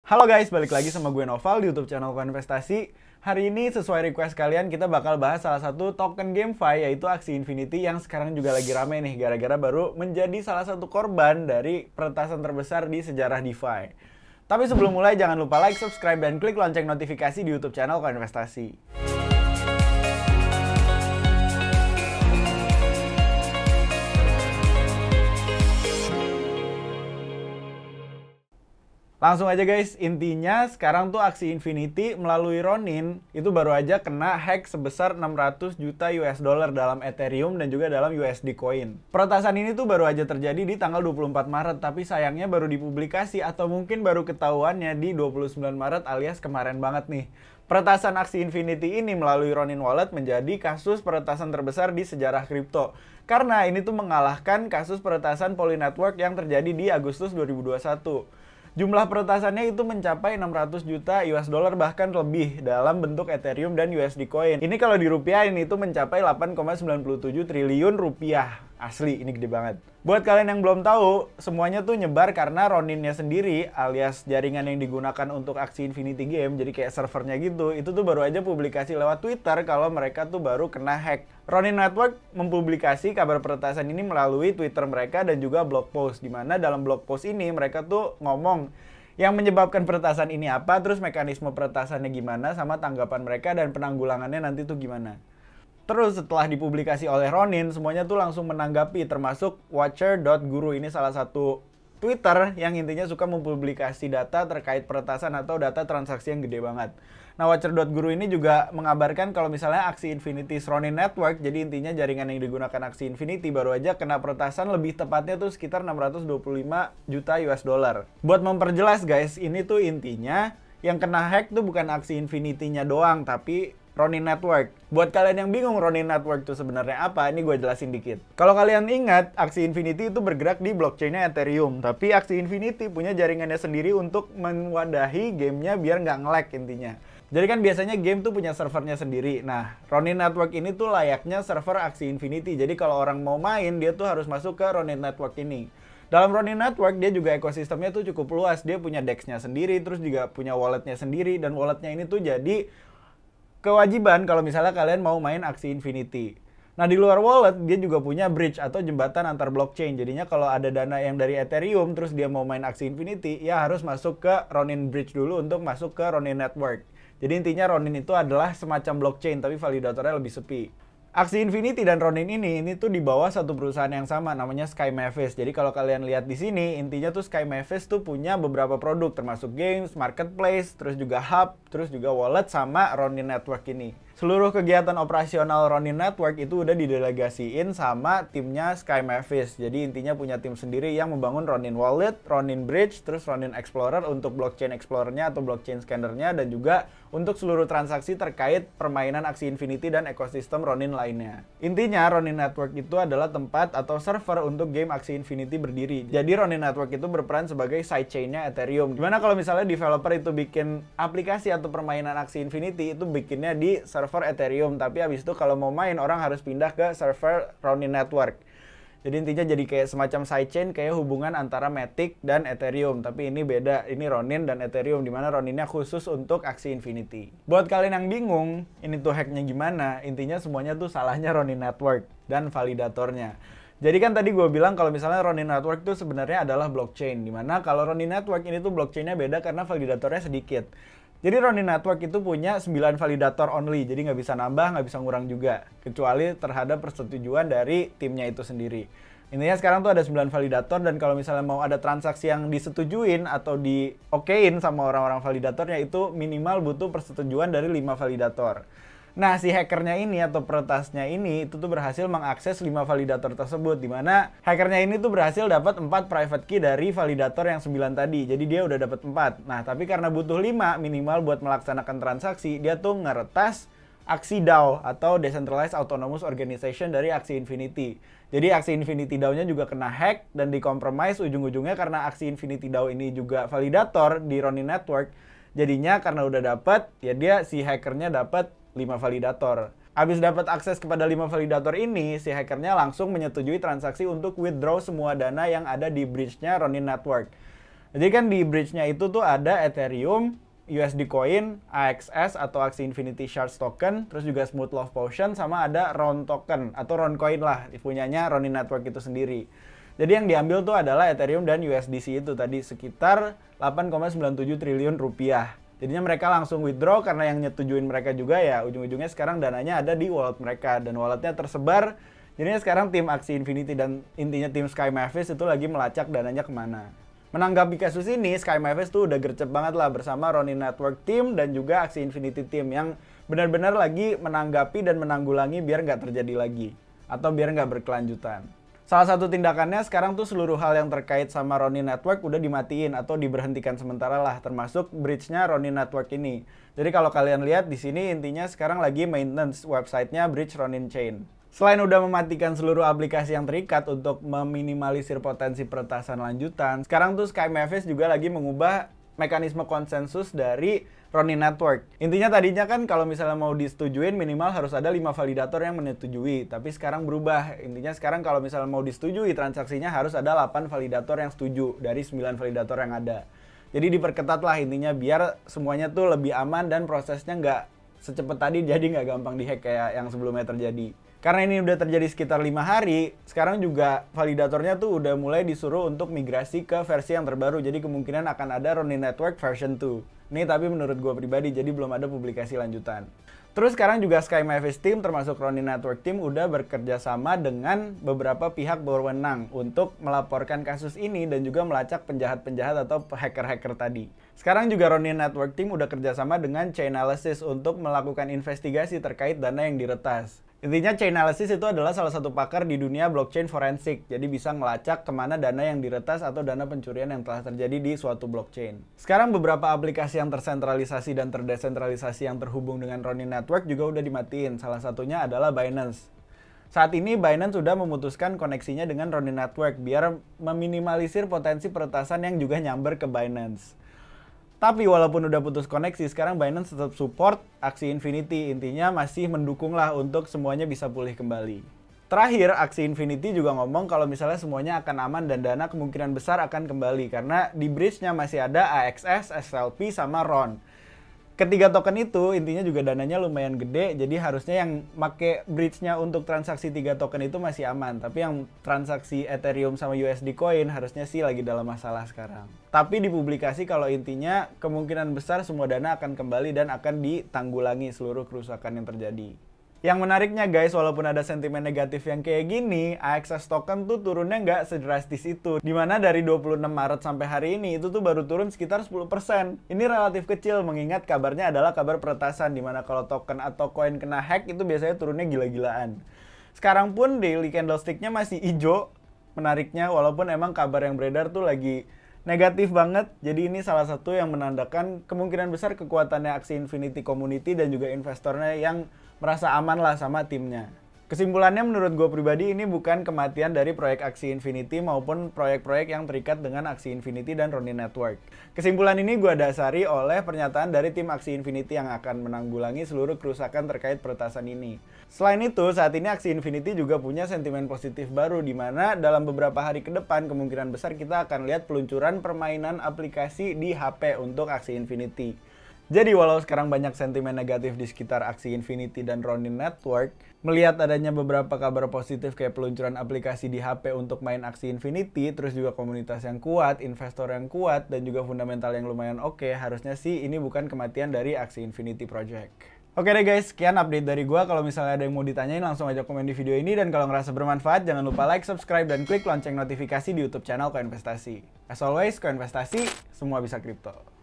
Halo guys, balik lagi sama gue Noval di YouTube channel Koinvestasi. Hari ini sesuai request kalian kita bakal bahas salah satu token GameFi yaitu Axie Infinity yang sekarang juga lagi rame nih gara-gara baru menjadi salah satu korban dari peretasan terbesar di sejarah DeFi. Tapi sebelum mulai jangan lupa like, subscribe, dan klik lonceng notifikasi di YouTube channel Koinvestasi. Langsung aja guys, intinya sekarang tuh Axie Infinity melalui Ronin itu baru aja kena hack sebesar 600 juta US dollar dalam Ethereum dan juga dalam USD Coin. Peretasan ini tuh baru aja terjadi di tanggal 24 Maret, tapi sayangnya baru dipublikasi atau mungkin baru ketahuannya di 29 Maret alias kemarin banget nih. Peretasan Axie Infinity ini melalui Ronin Wallet menjadi kasus peretasan terbesar di sejarah kripto. Karena ini tuh mengalahkan kasus peretasan Poly Network yang terjadi di Agustus 2021. Jumlah peretasannya itu mencapai 600 juta US dollar bahkan lebih dalam bentuk Ethereum dan USD Coin. Ini kalau dirupiahin itu mencapai 8,97 triliun rupiah. Asli, ini gede banget. Buat kalian yang belum tahu, semuanya tuh nyebar karena Roninnya sendiri alias jaringan yang digunakan untuk Axie Infinity Game, jadi kayak servernya gitu, itu tuh baru aja publikasi lewat Twitter kalau mereka tuh baru kena hack. Ronin Network mempublikasi kabar peretasan ini melalui Twitter mereka dan juga blog post, dimana dalam blog post ini mereka tuh ngomong yang menyebabkan peretasan ini apa, terus mekanisme peretasannya gimana, sama tanggapan mereka dan penanggulangannya nanti tuh gimana. Terus setelah dipublikasi oleh Ronin, semuanya tuh langsung menanggapi, termasuk Watcher.guru. Ini salah satu Twitter yang intinya suka mempublikasi data terkait peretasan atau data transaksi yang gede banget. Nah, Watcher.guru ini juga mengabarkan kalau misalnya Axie Infinity Ronin Network, jadi intinya jaringan yang digunakan Axie Infinity baru aja kena peretasan, lebih tepatnya tuh sekitar 625 juta US dollar. Buat memperjelas guys, ini tuh intinya yang kena hack tuh bukan Axie Infinity-nya doang, tapi Ronin Network. Buat kalian yang bingung Ronin Network itu sebenarnya apa, ini gue jelasin dikit. Kalau kalian ingat, Axie Infinity itu bergerak di blockchain-nya Ethereum. Tapi Axie Infinity punya jaringannya sendiri untuk mewadahi gamenya biar nggak nge-lag intinya. Jadi kan biasanya game tuh punya servernya sendiri. Nah, Ronin Network ini tuh layaknya server Axie Infinity. Jadi kalau orang mau main, dia tuh harus masuk ke Ronin Network ini. Dalam Ronin Network, dia juga ekosistemnya tuh cukup luas. Dia punya DEX-nya sendiri, terus juga punya wallet-nya sendiri. Dan wallet-nya ini tuh jadi kewajiban kalau misalnya kalian mau main Axie Infinity. Nah, di luar wallet, dia juga punya bridge atau jembatan antar blockchain. Jadinya kalau ada dana yang dari Ethereum, terus dia mau main Axie Infinity, ya harus masuk ke Ronin Bridge dulu untuk masuk ke Ronin Network. Jadi intinya Ronin itu adalah semacam blockchain, tapi validatornya lebih sepi. Axie Infinity dan Ronin ini tuh di bawah satu perusahaan yang sama, namanya Sky Mavis. Jadi kalau kalian lihat di sini, intinya tuh Sky Mavis tuh punya beberapa produk, termasuk games, marketplace, terus juga hub, terus juga wallet, sama Ronin Network ini. Seluruh kegiatan operasional Ronin Network itu udah didelegasiin sama timnya Sky Mavis. Jadi intinya punya tim sendiri yang membangun Ronin Wallet, Ronin Bridge, terus Ronin Explorer untuk blockchain Explorer-nya atau blockchain scanner-nya, dan juga untuk seluruh transaksi terkait permainan Axie Infinity dan ekosistem Ronin lainnya. Intinya Ronin Network itu adalah tempat atau server untuk game Axie Infinity berdiri. Jadi Ronin Network itu berperan sebagai sidechain-nya Ethereum. Dimana kalau misalnya developer itu bikin aplikasi atau permainan Axie Infinity, itu bikinnya di server Ethereum, tapi habis itu kalau mau main orang harus pindah ke server Ronin Network. Jadi intinya jadi kayak semacam sidechain, kayak hubungan antara Matic dan Ethereum. Tapi ini beda, ini Ronin dan Ethereum, dimana Roninnya khusus untuk Axie Infinity. Buat kalian yang bingung, ini tuh hacknya gimana, intinya semuanya tuh salahnya Ronin Network dan validatornya. Jadi kan tadi gue bilang kalau misalnya Ronin Network itu sebenarnya adalah blockchain, dimana kalau Ronin Network ini tuh blockchainnya beda karena validatornya sedikit. Jadi Ronin Network itu punya 9 validator only, jadi nggak bisa nambah, nggak bisa ngurang juga, kecuali terhadap persetujuan dari timnya itu sendiri. Intinya sekarang tuh ada 9 validator, dan kalau misalnya mau ada transaksi yang disetujuin atau di-okein sama orang-orang validatornya, itu minimal butuh persetujuan dari 5 validator. Nah, si hackernya ini atau peretasnya ini itu tuh berhasil mengakses 5 validator tersebut, dimana hackernya ini tuh berhasil dapat 4 private key dari validator yang 9 tadi. Jadi dia udah dapat 4. Nah, tapi karena butuh 5 minimal buat melaksanakan transaksi, dia tuh ngeretas Axie DAO atau Decentralized Autonomous Organization dari Axie Infinity. Jadi Axie Infinity DAO-nya juga kena hack dan dikompromis ujung-ujungnya karena Axie Infinity DAO ini juga validator di Ronin Network. Jadinya karena udah dapat, ya dia si hackernya dapat 5 validator. Habis dapat akses kepada 5 validator ini, si hackernya langsung menyetujui transaksi untuk withdraw semua dana yang ada di bridge-nya Ronin Network. Jadi kan di bridge-nya itu tuh ada Ethereum, USD Coin, AXS atau Axie Infinity Shards Token, terus juga Smooth Love Potion, sama ada RON Token atau RON Coin lah, punyanya Ronin Network itu sendiri. Jadi yang diambil tuh adalah Ethereum dan USDC itu tadi sekitar 8,97 triliun rupiah. Jadinya mereka langsung withdraw karena yang nyetujuin mereka juga ya ujung-ujungnya sekarang dananya ada di wallet mereka dan walletnya tersebar. Jadinya sekarang tim Axie Infinity dan intinya tim Sky Mavis itu lagi melacak dananya kemana. Menanggapi kasus ini, Sky Mavis tuh udah gercep banget lah bersama Ronin Network Team dan juga Axie Infinity Team yang benar-benar lagi menanggapi dan menanggulangi biar nggak terjadi lagi atau biar nggak berkelanjutan. Salah satu tindakannya sekarang tuh seluruh hal yang terkait sama Ronin Network udah dimatiin atau diberhentikan sementara lah, termasuk bridge-nya Ronin Network ini. Jadi kalau kalian lihat di sini intinya sekarang lagi maintenance website-nya Bridge Ronin Chain. Selain udah mematikan seluruh aplikasi yang terikat untuk meminimalisir potensi peretasan lanjutan, sekarang tuh Sky Mavis juga lagi mengubah mekanisme konsensus dari Ronin Network. Intinya tadinya kan kalau misalnya mau disetujuin minimal harus ada 5 validator yang menyetujui. Tapi sekarang berubah. Intinya sekarang kalau misalnya mau disetujui transaksinya harus ada 8 validator yang setuju dari 9 validator yang ada. Jadi diperketat lah intinya biar semuanya tuh lebih aman dan prosesnya nggak secepat tadi jadi nggak gampang dihack kayak yang sebelumnya terjadi. Karena ini udah terjadi sekitar 5 hari, sekarang juga validatornya tuh udah mulai disuruh untuk migrasi ke versi yang terbaru. Jadi kemungkinan akan ada Ronin Network version 2. Ini tapi menurut gue pribadi, jadi belum ada publikasi lanjutan. Terus sekarang juga Sky Mavis Team termasuk Ronin Network Team udah bekerja sama dengan beberapa pihak berwenang untuk melaporkan kasus ini dan juga melacak penjahat-penjahat atau hacker-hacker tadi. Sekarang juga Ronin Network Team udah kerjasama dengan Chainalysis untuk melakukan investigasi terkait dana yang diretas. Intinya Chainalysis itu adalah salah satu pakar di dunia blockchain forensik, jadi bisa ngelacak kemana dana yang diretas atau dana pencurian yang telah terjadi di suatu blockchain. Sekarang beberapa aplikasi yang tersentralisasi dan terdesentralisasi yang terhubung dengan Ronin Network juga udah dimatiin, salah satunya adalah Binance. Saat ini Binance sudah memutuskan koneksinya dengan Ronin Network biar meminimalisir potensi peretasan yang juga nyamber ke Binance. Tapi walaupun udah putus koneksi, sekarang Binance tetap support Axie Infinity. Intinya masih mendukung lah untuk semuanya bisa pulih kembali. Terakhir, Axie Infinity juga ngomong kalau misalnya semuanya akan aman dan dana kemungkinan besar akan kembali. Karena di bridge-nya masih ada AXS, SLP, sama RON. Ketiga token itu intinya juga dananya lumayan gede, jadi harusnya yang make bridge-nya untuk transaksi 3 token itu masih aman. Tapi yang transaksi Ethereum sama USD Coin harusnya sih lagi dalam masalah sekarang. Tapi dipublikasi kalau intinya kemungkinan besar semua dana akan kembali dan akan ditanggulangi seluruh kerusakan yang terjadi. Yang menariknya guys, walaupun ada sentimen negatif yang kayak gini, AXS token tuh turunnya nggak sedrastis itu. Dimana dari 26 Maret sampai hari ini, itu tuh baru turun sekitar 10%. Ini relatif kecil, mengingat kabarnya adalah kabar peretasan, dimana kalau token atau koin kena hack itu biasanya turunnya gila-gilaan. Sekarang pun daily candlestick-nya masih hijau, menariknya, walaupun emang kabar yang beredar tuh lagi negatif banget. Jadi ini salah satu yang menandakan kemungkinan besar kekuatannya Axie Infinity Community dan juga investornya yang merasa aman lah sama timnya. Kesimpulannya menurut gue pribadi ini bukan kematian dari proyek Axie Infinity maupun proyek-proyek yang terikat dengan Axie Infinity dan Ronin Network. Kesimpulan ini gue dasari oleh pernyataan dari tim Axie Infinity yang akan menanggulangi seluruh kerusakan terkait peretasan ini. Selain itu, saat ini Axie Infinity juga punya sentimen positif baru di mana dalam beberapa hari ke depan kemungkinan besar kita akan lihat peluncuran permainan aplikasi di HP untuk Axie Infinity. Jadi walau sekarang banyak sentimen negatif di sekitar Axie Infinity dan Ronin Network, melihat adanya beberapa kabar positif kayak peluncuran aplikasi di HP untuk main Axie Infinity, terus juga komunitas yang kuat, investor yang kuat, dan juga fundamental yang lumayan oke, harusnya sih ini bukan kematian dari Axie Infinity Project. Oke deh guys, sekian update dari gua. Kalau misalnya ada yang mau ditanyain langsung aja komen di video ini, dan kalau ngerasa bermanfaat jangan lupa like, subscribe, dan klik lonceng notifikasi di YouTube channel Koinvestasi. As always, Koinvestasi, semua bisa kripto.